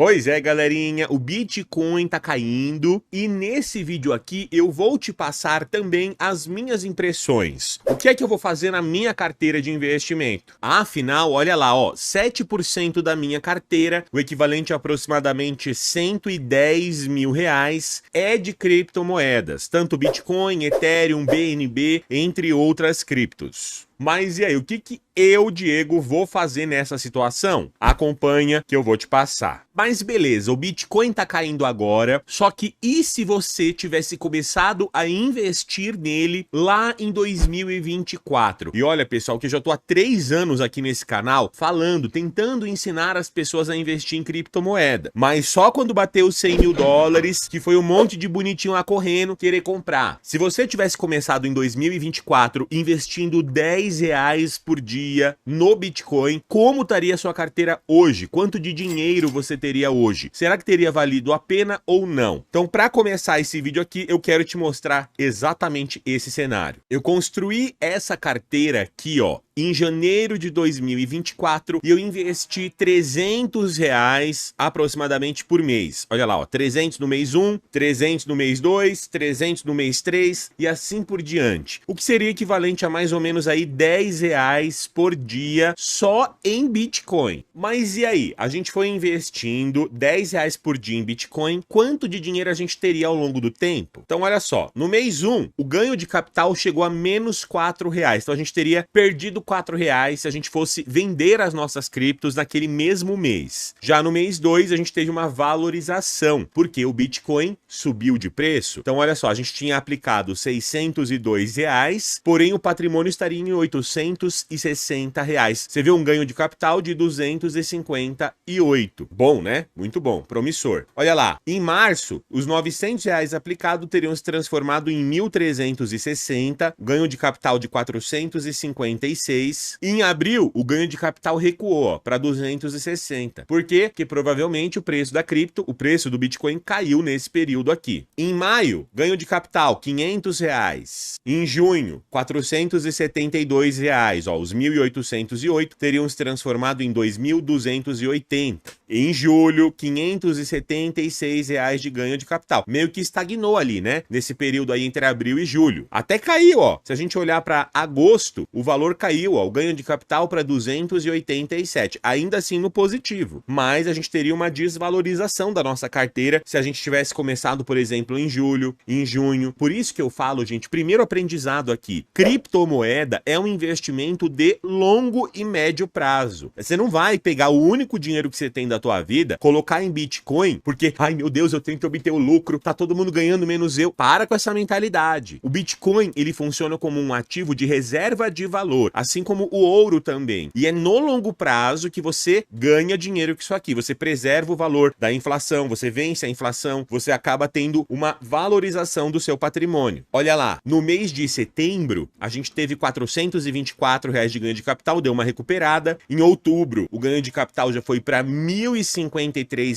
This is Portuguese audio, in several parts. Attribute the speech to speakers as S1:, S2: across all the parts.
S1: Pois é, galerinha, o Bitcoin tá caindo e nesse vídeo aqui eu vou te passar também as minhas impressões. O que é que eu vou fazer na minha carteira de investimento? Afinal, olha lá, ó, 7% da minha carteira, o equivalente a aproximadamente 110 mil reais, é de criptomoedas, tanto Bitcoin, Ethereum, BNB, entre outras criptos. Mas e aí, o que eu, Diego, vou fazer nessa situação? Acompanha que eu vou te passar. Mas beleza, o Bitcoin tá caindo agora, só que e se você tivesse começado a investir nele lá em 2024? E olha, pessoal, que eu já tô há 3 anos aqui nesse canal falando, tentando ensinar as pessoas a investir em criptomoeda. Mas só quando bateu os 100 mil dólares, que foi um monte de bonitinho lá correndo, querer comprar. Se você tivesse começado em 2024 investindo 10 reais por dia no Bitcoin, como estaria a sua carteira hoje? Quanto de dinheiro você teria hoje? Será que teria valido a pena ou não? Então, para começar esse vídeo aqui, eu quero te mostrar exatamente esse cenário. Eu construí essa carteira aqui, ó, em janeiro de 2024 e eu investi 300 reais aproximadamente por mês. Olha lá, ó, 300 no mês 1, 300 no mês 2, 300 no mês 3 e assim por diante. O que seria equivalente a mais ou menos aí 10 reais por dia só em Bitcoin. Mas e aí? A gente foi investindo 10 reais por dia em Bitcoin. Quanto de dinheiro a gente teria ao longo do tempo? Então olha só, no mês 1, o ganho de capital chegou a menos 4 reais. Então a gente teria perdido 4 reais se a gente fosse vender as nossas criptos naquele mesmo mês. Já no mês 2, a gente teve uma valorização, porque o Bitcoin subiu de preço. Então olha só, a gente tinha aplicado 602 reais, porém o patrimônio estaria em 860 reais. Você vê um ganho de capital de 258. Bom, né? Muito bom, promissor. Olha lá, em março, os 900 reais aplicados teriam se transformado em 1.360, ganho de capital de 456. Em abril, o ganho de capital recuou para 260. Por quê? Porque provavelmente o preço da cripto, o preço do Bitcoin caiu nesse período aqui. Em maio, ganho de capital 500 reais. Em junho, 472 reais. Ó, os 1.808 teriam se transformado em 2.280. Em julho, 576 reais de ganho de capital. Meio que estagnou ali, né? Nesse período aí entre abril e julho. Até caiu, ó. Se a gente olhar para agosto, o valor caiu, ó, o ganho de capital para 287. Ainda assim no positivo. Mas a gente teria uma desvalorização da nossa carteira se a gente tivesse começado, por exemplo, em julho, em junho. Por isso que eu falo, gente, primeiro aprendizado aqui. Criptomoeda é um investimento de longo e médio prazo. Você não vai pegar o único dinheiro que você tem da tua vida, colocar em Bitcoin, porque, ai meu Deus, eu tenho que obter o lucro, tá todo mundo ganhando menos eu. Para com essa mentalidade. O Bitcoin, ele funciona como um ativo de reserva de valor, assim como o ouro também. E é no longo prazo que você ganha dinheiro com isso aqui. Você preserva o valor da inflação, você vence a inflação, você acaba tendo uma valorização do seu patrimônio. Olha lá, no mês de setembro, a gente teve 424 reais de ganho de capital, deu uma recuperada. Em outubro, o ganho de capital já foi para 1.053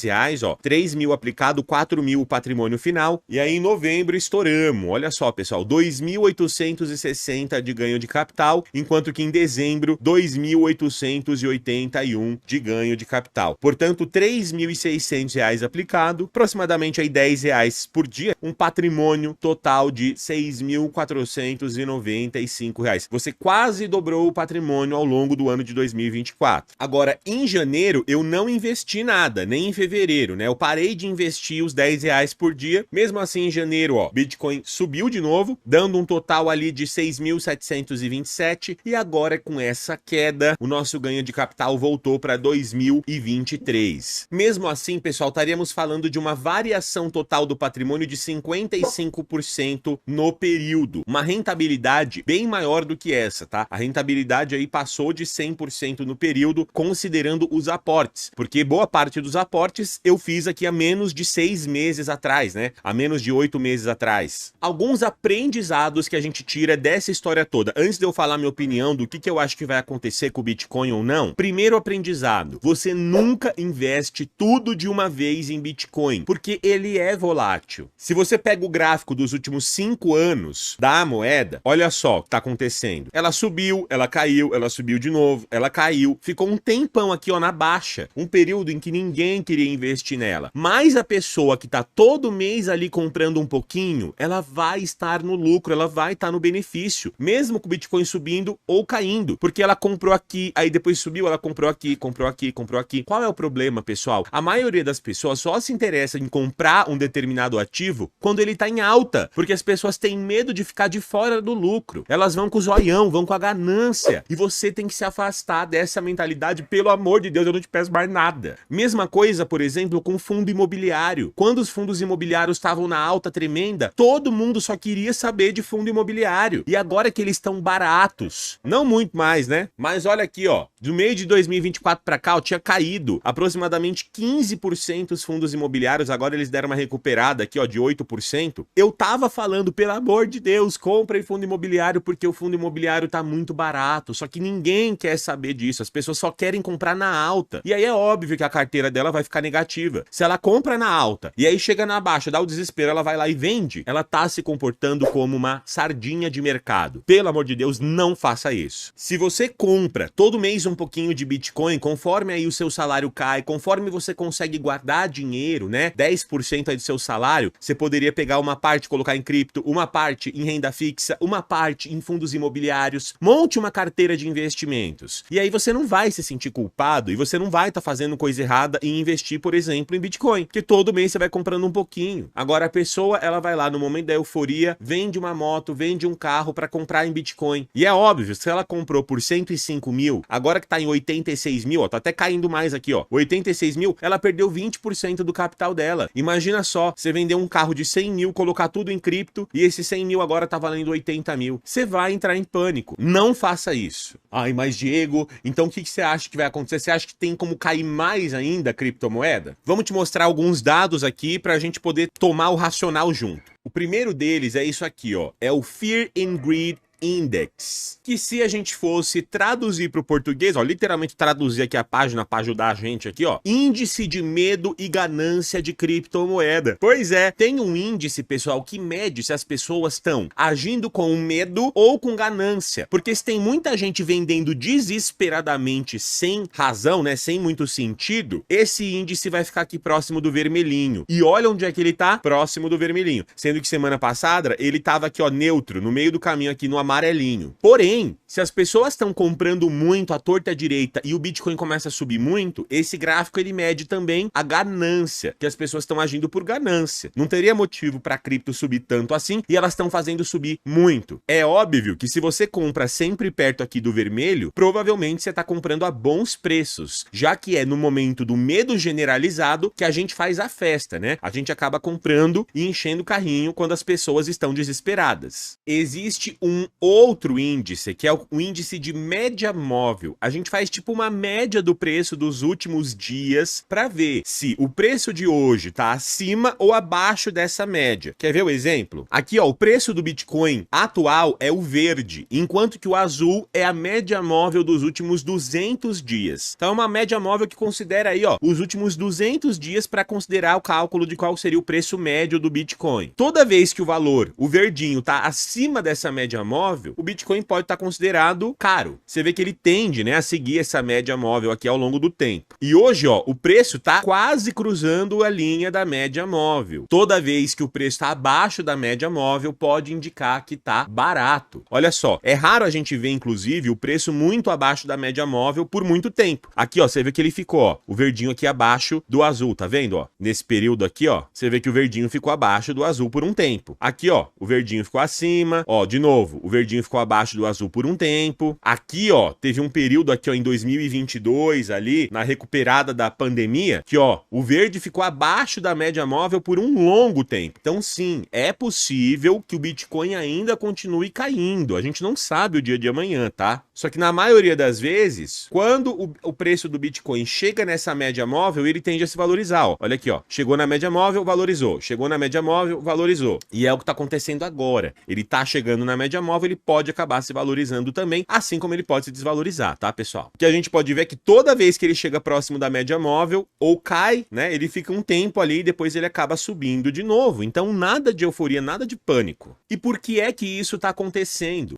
S1: reais, ó, 3 mil aplicado, 4 mil o patrimônio final. E aí em novembro estouramos, olha só, pessoal, 2.860 de ganho de capital, enquanto que em dezembro, 2.881 de ganho de capital. Portanto, 3.600 reais aplicado, aproximadamente aí 10 reais por dia, um patrimônio total de 6.495 reais. Você quase dobrou o patrimônio ao longo do ano de 2024. Agora, em janeiro, eu não investi nada, nem em fevereiro, né? Eu parei de investir os 10 reais por dia. Mesmo assim, em janeiro, ó, Bitcoin subiu de novo, dando um total ali de 6.727 e agora com essa queda, o nosso ganho de capital voltou para 2023. Mesmo assim, pessoal, estaríamos falando de uma variação total do patrimônio de 55% no período. Uma rentabilidade bem maior do que essa, tá? A rentabilidade aí passou de 100% no período, considerando os aportes, porque boa parte dos aportes eu fiz aqui há menos de 6 meses atrás, né? Há menos de 8 meses atrás. Alguns aprendizados que a gente tira dessa história toda, antes de eu falar minha opinião do que eu acho que vai acontecer com o Bitcoin ou não. Primeiro aprendizado, você nunca investe tudo de uma vez em Bitcoin, porque ele é volátil. Se você pega o gráfico dos últimos 5 anos da moeda, olha só o que tá acontecendo. Ela subiu, ela caiu, ela subiu de novo, ela caiu, ficou um tempão aqui, ó, na baixa. Um período período em que ninguém queria investir nela. Mas a pessoa que tá todo mês ali comprando um pouquinho, ela vai estar no lucro, ela vai estar no benefício, mesmo com o Bitcoin subindo ou caindo, porque ela comprou aqui, aí depois subiu, ela comprou aqui, comprou aqui, comprou aqui. Qual é o problema, pessoal? A maioria das pessoas só se interessa em comprar um determinado ativo quando ele tá em alta, porque as pessoas têm medo de ficar de fora do lucro. Elas vão com o zoião, vão com a ganância, e você tem que se afastar dessa mentalidade, pelo amor de Deus, eu não te peço mais nada. Mesma coisa, por exemplo, com fundo imobiliário. Quando os fundos imobiliários estavam na alta tremenda, todo mundo só queria saber de fundo imobiliário. E agora que eles estão baratos, não muito mais, né? Mas olha aqui, ó, do meio de 2024 para cá, tinha caído aproximadamente 15% os fundos imobiliários, agora eles deram uma recuperada aqui, ó, de 8%. Eu tava falando, pelo amor de Deus, comprem fundo imobiliário porque o fundo imobiliário tá muito barato, só que ninguém quer saber disso, as pessoas só querem comprar na alta. E aí é óbvio que a carteira dela vai ficar negativa. Se ela compra na alta e aí chega na baixa, dá o desespero, ela vai lá e vende, ela tá se comportando como uma sardinha de mercado. Pelo amor de Deus, não faça isso. Se você compra todo mês um pouquinho de Bitcoin, conforme aí o seu salário cai, conforme você consegue guardar dinheiro, né, 10% aí do seu salário, você poderia pegar uma parte, colocar em cripto, uma parte em renda fixa, uma parte em fundos imobiliários, monte uma carteira de investimentos. E aí você não vai se sentir culpado e você não vai estar fazendo coisa errada em investir, por exemplo, em Bitcoin, porque todo mês você vai comprando um pouquinho. Agora a pessoa, ela vai lá no momento da euforia, vende uma moto, vende um carro para comprar em Bitcoin. E é óbvio, se ela comprou por 105 mil, agora que tá em 86 mil, ó, tá até caindo mais aqui, ó, 86 mil, ela perdeu 20% do capital dela. Imagina só, você vender um carro de 100 mil, colocar tudo em cripto e esse 100 mil agora tá valendo 80 mil. Você vai entrar em pânico. Não faça isso. Ai, mas Diego, então o que você acha que vai acontecer? Você acha que tem como cair mais ainda a criptomoeda? Vamos te mostrar alguns dados aqui pra gente poder tomar o racional junto. O primeiro deles é isso aqui, ó, é o Fear and Greed Index, que se a gente fosse traduzir para o português, ó, literalmente traduzir aqui a página para ajudar a gente aqui, ó, índice de medo e ganância de criptomoeda. Pois é, tem um índice, pessoal, que mede se as pessoas estão agindo com medo ou com ganância, porque se tem muita gente vendendo desesperadamente sem razão, né, sem muito sentido, esse índice vai ficar aqui próximo do vermelhinho. E olha onde é que ele tá, próximo do vermelhinho, sendo que semana passada ele tava aqui, ó, neutro, no meio do caminho aqui no amarelinho. Porém, se as pessoas estão comprando muito à torta direita e o Bitcoin começa a subir muito, esse gráfico ele mede também a ganância, que as pessoas estão agindo por ganância. Não teria motivo para a cripto subir tanto assim e elas estão fazendo subir muito. É óbvio que se você compra sempre perto aqui do vermelho, provavelmente você está comprando a bons preços, já que é no momento do medo generalizado que a gente faz a festa, né? A gente acaba comprando e enchendo o carrinho quando as pessoas estão desesperadas. Existe um outro índice, que é o índice de média móvel. A gente faz tipo uma média do preço dos últimos dias para ver se o preço de hoje está acima ou abaixo dessa média. Quer ver o exemplo? Aqui, ó, o preço do Bitcoin atual é o verde, enquanto que o azul é a média móvel dos últimos 200 dias. Então é uma média móvel que considera aí, ó, os últimos 200 dias para considerar o cálculo de qual seria o preço médio do Bitcoin. Toda vez que o valor, o verdinho, tá acima dessa média móvel, o Bitcoin pode estar considerado caro. Você vê que ele tende, né, a seguir essa média móvel aqui ao longo do tempo. E hoje, ó, o preço tá quase cruzando a linha da média móvel. Toda vez que o preço está abaixo da média móvel, pode indicar que tá barato. Olha só, é raro a gente ver, inclusive, o preço muito abaixo da média móvel por muito tempo. Aqui, ó, você vê que ele ficou, ó, o verdinho aqui abaixo do azul, tá vendo, ó? Nesse período aqui, ó, você vê que o verdinho ficou abaixo do azul por um tempo. Aqui, ó, o verdinho ficou acima, ó, de novo, o verdinho ficou abaixo do azul por um tempo. Aqui, ó, teve um período aqui, ó, em 2022 ali, na recuperada da pandemia, que, ó, o verde ficou abaixo da média móvel por um longo tempo. Então, sim, é possível que o Bitcoin ainda continue caindo. A gente não sabe o dia de amanhã, tá? Só que na maioria das vezes, quando o preço do Bitcoin chega nessa média móvel, ele tende a se valorizar, ó. Olha aqui, ó, chegou na média móvel, valorizou. Chegou na média móvel, valorizou. E é o que tá acontecendo agora. Ele tá chegando na média móvel, ele pode acabar se valorizando também, assim como ele pode se desvalorizar, tá, pessoal? O que a gente pode ver é que toda vez que ele chega próximo da média móvel, ou cai, né, ele fica um tempo ali e depois ele acaba subindo de novo. Então, nada de euforia, nada de pânico. E por que é que isso está acontecendo?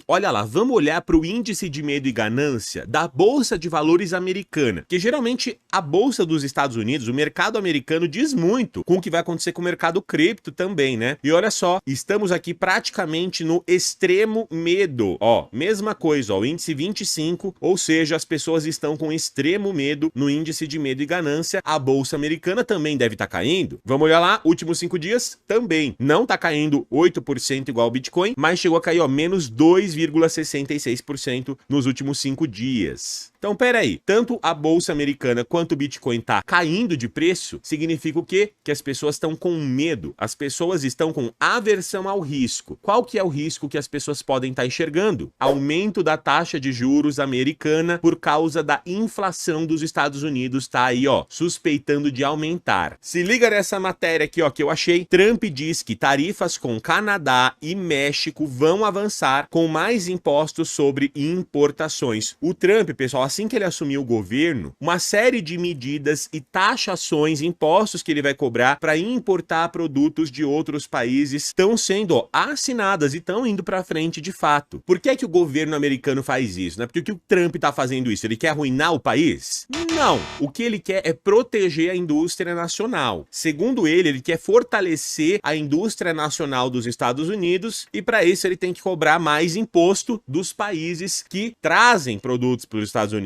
S1: Olha lá, vamos olhar para o índice de medo e ganância da Bolsa de Valores americana, que geralmente a Bolsa dos Estados Unidos, o mercado americano, diz muito com o que vai acontecer com o mercado cripto também, né? E olha só, estamos aqui praticamente no extremo medo, ó, mesma coisa, ó, o índice 25, ou seja, as pessoas estão com extremo medo no índice de medo e ganância. A Bolsa americana também deve estar caindo. Vamos olhar lá, últimos 5 dias também. Não tá caindo 8% igual o Bitcoin, mas chegou a cair, ó, menos 2,66% nos últimos 5 dias. Então, peraí, tanto a Bolsa americana quanto o Bitcoin tá caindo de preço, significa o quê? Que as pessoas estão com medo, as pessoas estão com aversão ao risco. Qual que é o risco que as pessoas podem estar enxergando? Aumento da taxa de juros americana por causa da inflação dos Estados Unidos, tá aí, ó, suspeitando de aumentar. Se liga nessa matéria aqui, ó, que eu achei. Trump diz que tarifas com Canadá e México vão avançar com mais impostos sobre importações. O Trump, pessoal, assim que ele assumiu o governo, uma série de medidas e taxações, impostos que ele vai cobrar para importar produtos de outros países estão sendo, ó, assinadas e estão indo para frente de fato. Por que é que o governo americano faz isso? Né? Porque o que o Trump tá fazendo isso? Ele quer arruinar o país? Não! O que ele quer é proteger a indústria nacional. Segundo ele quer fortalecer a indústria nacional dos Estados Unidos e para isso ele tem que cobrar mais imposto dos países que trazem produtos para os Estados Unidos.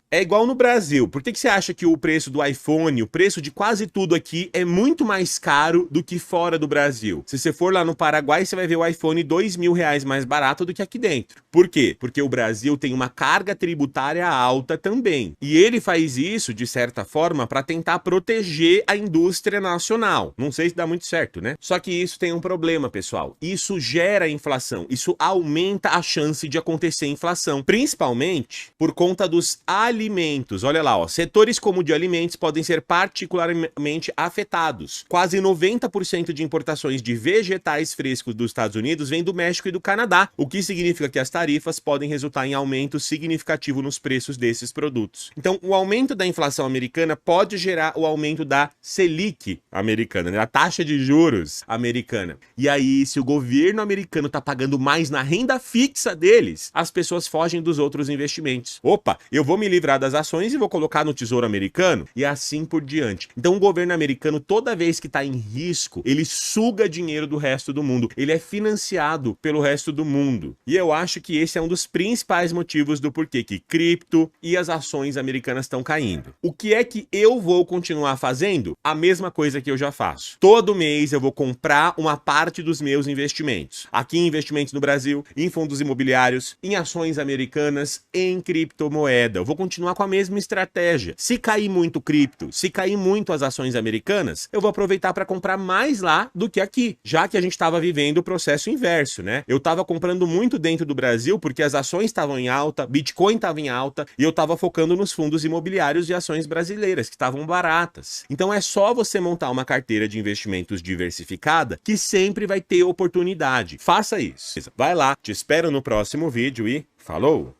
S1: É igual no Brasil. Por que você acha que o preço do iPhone, o preço de quase tudo aqui é muito mais caro do que fora do Brasil? Se você for lá no Paraguai, você vai ver o iPhone R$2.000 mais barato do que aqui dentro. Por quê? Porque o Brasil tem uma carga tributária alta também. E ele faz isso, de certa forma, para tentar proteger a indústria nacional. Não sei se dá muito certo, né? Só que isso tem um problema, pessoal. Isso gera inflação. Isso aumenta a chance de acontecer inflação. Principalmente por conta dos alimentos. Olha lá, ó. Setores como o de alimentos podem ser particularmente afetados. Quase 90% de importações de vegetais frescos dos Estados Unidos vem do México e do Canadá, o que significa que as tarifas podem resultar em aumento significativo nos preços desses produtos. Então, o aumento da inflação americana pode gerar o aumento da Selic americana, né? A taxa de juros americana. E aí, se o governo americano está pagando mais na renda fixa deles, as pessoas fogem dos outros investimentos. Opa, eu vou me livrar das ações e vou colocar no Tesouro Americano e assim por diante. Então, o governo americano, toda vez que está em risco, ele suga dinheiro do resto do mundo. Ele é financiado pelo resto do mundo. E eu acho que esse é um dos principais motivos do porquê que cripto e as ações americanas estão caindo. O que é que eu vou continuar fazendo? A mesma coisa que eu já faço. Todo mês eu vou comprar uma parte dos meus investimentos. Aqui em investimentos no Brasil, em fundos imobiliários, em ações americanas, em criptomoeda. Eu vou continuar com a mesma estratégia. Se cair muito cripto, se cair muito as ações americanas, eu vou aproveitar para comprar mais lá do que aqui, já que a gente estava vivendo o processo inverso, né? Eu estava comprando muito dentro do Brasil porque as ações estavam em alta, Bitcoin estava em alta e eu estava focando nos fundos imobiliários e ações brasileiras que estavam baratas. Então é só você montar uma carteira de investimentos diversificada que sempre vai ter oportunidade. Faça isso. Vai lá, te espero no próximo vídeo e falou!